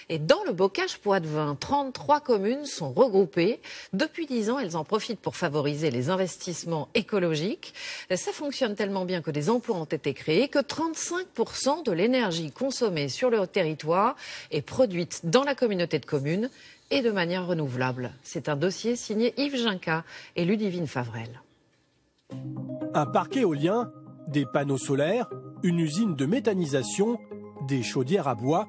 Et dans le bocage poitevin, 33 communes sont regroupées. Depuis 10 ans, elles en profitent pour favoriser les investissements écologiques. Ça fonctionne tellement bien que des emplois ont été créés, que 35% de l'énergie consommée sur le territoire est produite dans la communauté de communes et de manière renouvelable. C'est un dossier signé Yves Ginca et Ludivine Favrel. Un parc éolien, des panneaux solaires, une usine de méthanisation, des chaudières à bois.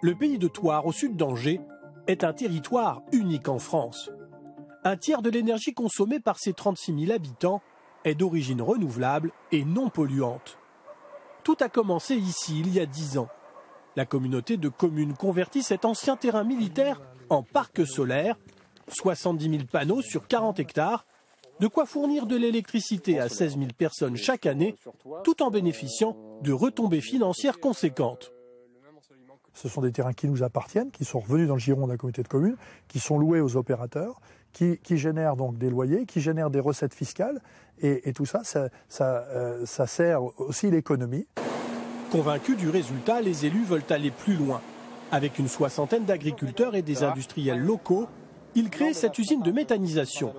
Le pays de Thouars, au sud d'Angers, est un territoire unique en France. Un tiers de l'énergie consommée par ses 36 000 habitants est d'origine renouvelable et non polluante. Tout a commencé ici, il y a 10 ans. La communauté de communes convertit cet ancien terrain militaire en parc solaire, 70 000 panneaux sur 40 hectares, de quoi fournir de l'électricité à 16 000 personnes chaque année, tout en bénéficiant de retombées financières conséquentes. Ce sont des terrains qui nous appartiennent, qui sont revenus dans le giron de la communauté de communes, qui sont loués aux opérateurs, qui génèrent donc des loyers, qui génèrent des recettes fiscales, et tout ça, ça sert aussi l'économie. Convaincus du résultat, les élus veulent aller plus loin. Avec une soixantaine d'agriculteurs et des industriels locaux, ils créent cette usine de méthanisation.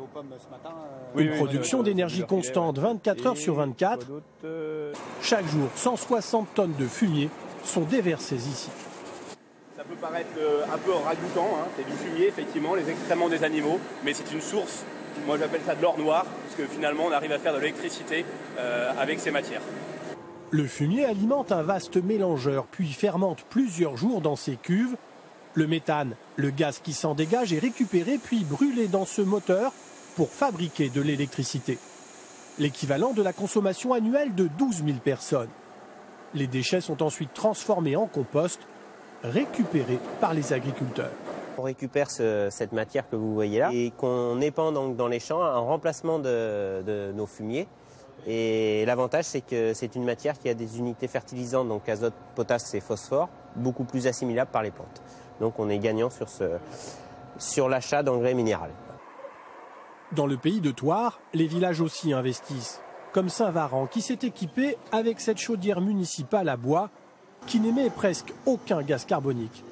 Une production d'énergie constante 24 heures sur 24. Chaque jour, 160 tonnes de fumier sont déversées ici. Ça peut paraître un peu ragoûtant, hein. C'est du fumier, effectivement, les excréments des animaux, mais c'est une source, moi j'appelle ça de l'or noir, parce que finalement on arrive à faire de l'électricité avec ces matières. Le fumier alimente un vaste mélangeur, puis fermente plusieurs jours dans ses cuves. Le méthane, le gaz qui s'en dégage, est récupéré puis brûlé dans ce moteur pour fabriquer de l'électricité. L'équivalent de la consommation annuelle de 12 000 personnes. Les déchets sont ensuite transformés en compost, récupérés par les agriculteurs. On récupère cette matière que vous voyez là et qu'on épand donc dans les champs en remplacement de nos fumiers. Et l'avantage, c'est que c'est une matière qui a des unités fertilisantes, donc azote, potasse et phosphore, beaucoup plus assimilables par les plantes. Donc on est gagnant sur l'achat d'engrais minéral. Dans le pays de Thouars, les villages aussi investissent, comme Saint-Varan qui s'est équipé avec cette chaudière municipale à bois qui n'émet presque aucun gaz carbonique.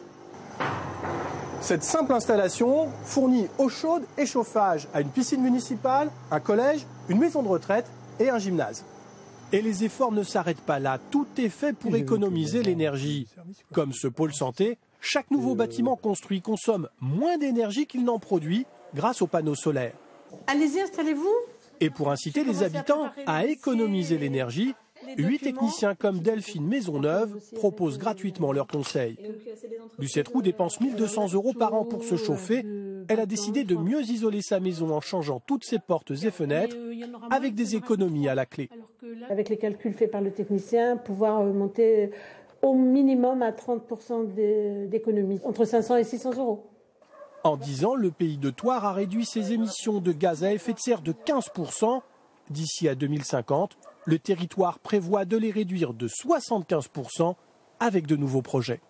Cette simple installation fournit eau chaude et chauffage à une piscine municipale, un collège, une maison de retraite et un gymnase. Et les efforts ne s'arrêtent pas là, tout est fait pour économiser l'énergie. Comme ce pôle santé, chaque nouveau bâtiment construit consomme moins d'énergie qu'il n'en produit grâce aux panneaux solaires. Allez-y, installez-vous. Et pour inciter les habitants à économiser l'énergie, 8 techniciens comme Delphine Maisonneuve proposent gratuitement leurs conseils. Lucette Roux dépense 1 200 € par an pour se chauffer. Elle a décidé de mieux isoler sa maison en changeant toutes ses portes et fenêtres avec des économies à la clé. Avec les calculs faits par le technicien, pouvoir monter au minimum à 30% d'économie, entre 500 et 600 €. En 10 ans, le pays de Thouars a réduit ses émissions de gaz à effet de serre de 15%. D'ici à 2050, le territoire prévoit de les réduire de 75% avec de nouveaux projets.